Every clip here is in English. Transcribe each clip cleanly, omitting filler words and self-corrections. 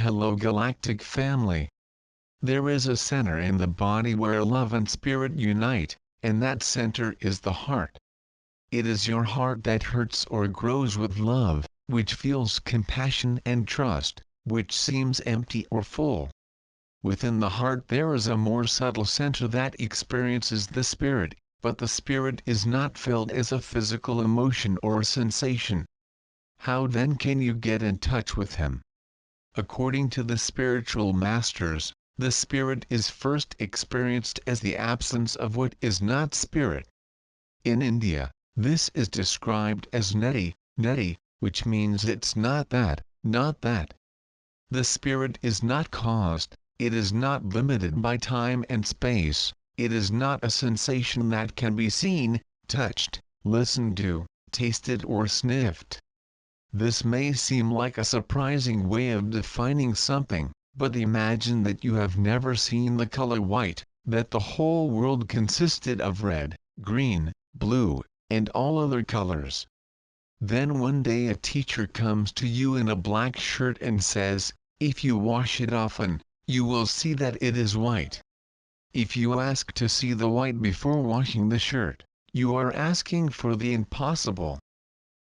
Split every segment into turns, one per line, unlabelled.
Hello Galactic family. There is a center in the body where love and spirit unite, and that center is the heart. It is your heart that hurts or grows with love, which feels compassion and trust, which seems empty or full. Within the heart there is a more subtle center that experiences the spirit, but the spirit is not felt as a physical emotion or a sensation. How then can you get in touch with him? According to the spiritual masters, the spirit is first experienced as the absence of what is not spirit. In India, this is described as neti, which means it's not that, not that. The spirit is not caused, it is not limited by time and space, it is not a sensation that can be seen, touched, listened to, tasted or sniffed. This may seem like a surprising way of defining something, but imagine that you have never seen the color white, that the whole world consisted of red, green, blue, and all other colors. Then one day a teacher comes to you in a black shirt and says, if you wash it often, you will see that it is white. If you ask to see the white before washing the shirt, you are asking for the impossible.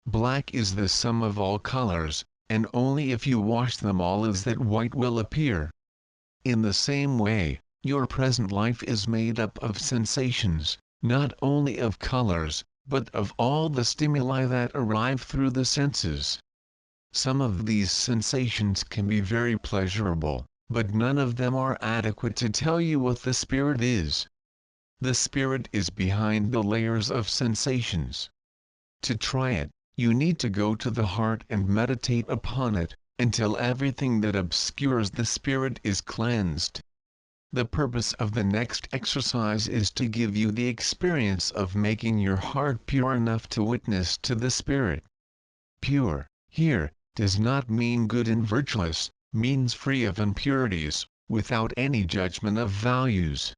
Black is the sum of all colors, and only if you wash them all is that white will appear. In the same way, your present life is made up of sensations, not only of colors, but of all the stimuli that arrive through the senses. Some of these sensations can be very pleasurable, but none of them are adequate to tell you what the spirit is. The spirit is behind the layers of sensations. To try it, you need to go to the heart and meditate upon it, until everything that obscures the spirit is cleansed. The purpose of the next exercise is to give you the experience of making your heart pure enough to witness to the spirit. Pure, here, does not mean good and virtuous, means free of impurities, without any judgment of values.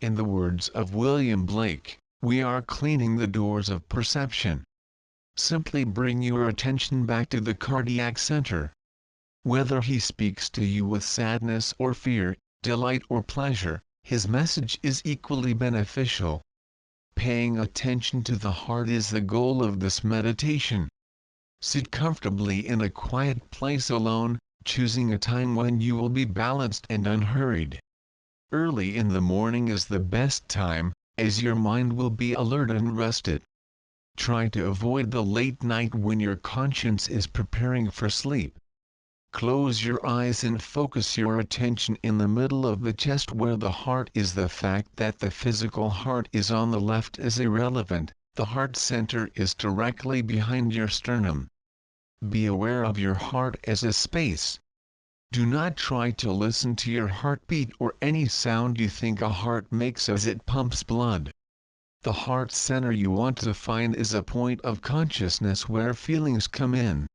In the words of William Blake, we are cleaning the doors of perception. Simply bring your attention back to the cardiac center. Whether he speaks to you with sadness or fear, delight or pleasure, his message is equally beneficial. Paying attention to the heart is the goal of this meditation. Sit comfortably in a quiet place alone, choosing a time when you will be balanced and unhurried. Early in the morning is the best time, as your mind will be alert and rested. Try to avoid the late night when your conscience is preparing for sleep. Close your eyes and focus your attention in the middle of the chest where the heart is. The fact that the physical heart is on the left is irrelevant, the heart center is directly behind your sternum. Be aware of your heart as a space. Do not try to listen to your heartbeat or any sound you think a heart makes as it pumps blood. The heart center you want to find is a point of consciousness where feelings come in.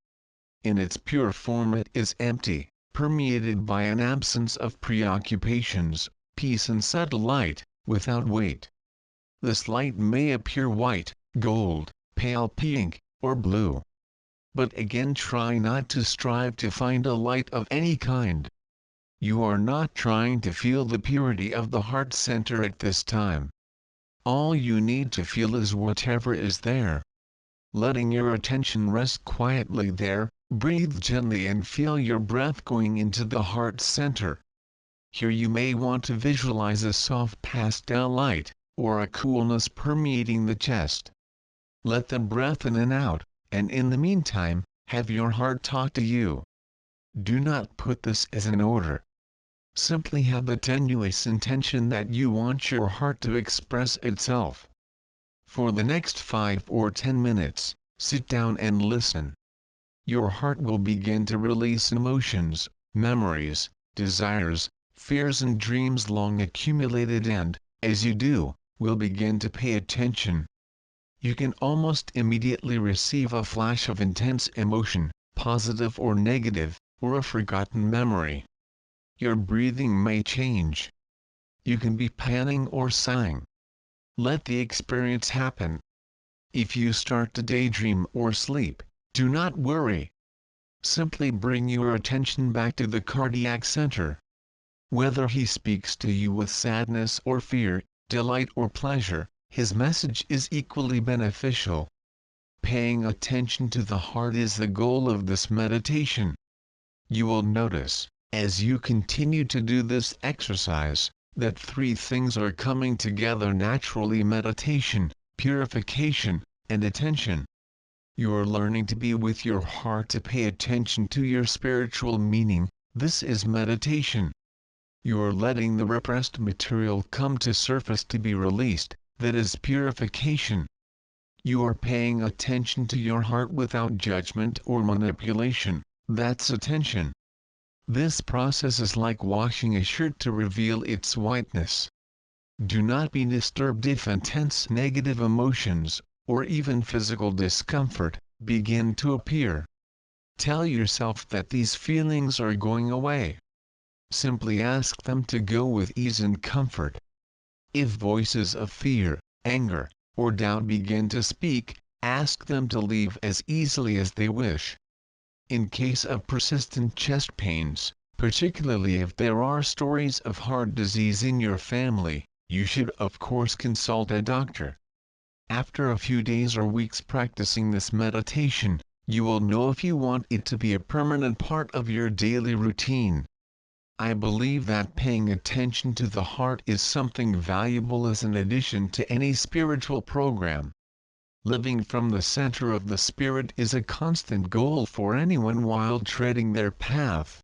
In its pure form it is empty, permeated by an absence of preoccupations, peace and subtle light, without weight. This light may appear white, gold, pale pink, or blue. But again try not to strive to find a light of any kind. You are not trying to feel the purity of the heart center at this time. All you need to feel is whatever is there. Letting your attention rest quietly there, breathe gently and feel your breath going into the heart center. Here you may want to visualize a soft pastel light, or a coolness permeating the chest. Let the breath in and out, and in the meantime, have your heart talk to you. Do not put this as an order. Simply have the tenuous intention that you want your heart to express itself. For the next 5 or 10 minutes, sit down and listen. Your heart will begin to release emotions, memories, desires, fears and dreams long accumulated and, as you do, will begin to pay attention. You can almost immediately receive a flash of intense emotion, positive or negative, or a forgotten memory. Your breathing may change. You can be panting or sighing. Let the experience happen. If you start to daydream or sleep, do not worry. Simply bring your attention back to the cardiac center. Whether he speaks to you with sadness or fear, delight or pleasure, his message is equally beneficial. Paying attention to the heart is the goal of this meditation. You will notice, as you continue to do this exercise, that three things are coming together naturally: meditation, purification, and attention. You are learning to be with your heart, to pay attention to your spiritual meaning. This is meditation. You are letting the repressed material come to surface to be released. That is purification. You are paying attention to your heart without judgment or manipulation. That's attention. This process is like washing a shirt to reveal its whiteness. Do not be disturbed if intense negative emotions, or even physical discomfort, begin to appear. Tell yourself that these feelings are going away. Simply ask them to go with ease and comfort. If voices of fear, anger, or doubt begin to speak, ask them to leave as easily as they wish. In case of persistent chest pains, particularly if there are stories of heart disease in your family, you should of course consult a doctor. After a few days or weeks practicing this meditation, you will know if you want it to be a permanent part of your daily routine. I believe that paying attention to the heart is something valuable as an addition to any spiritual program. Living from the center of the spirit is a constant goal for anyone while treading their path.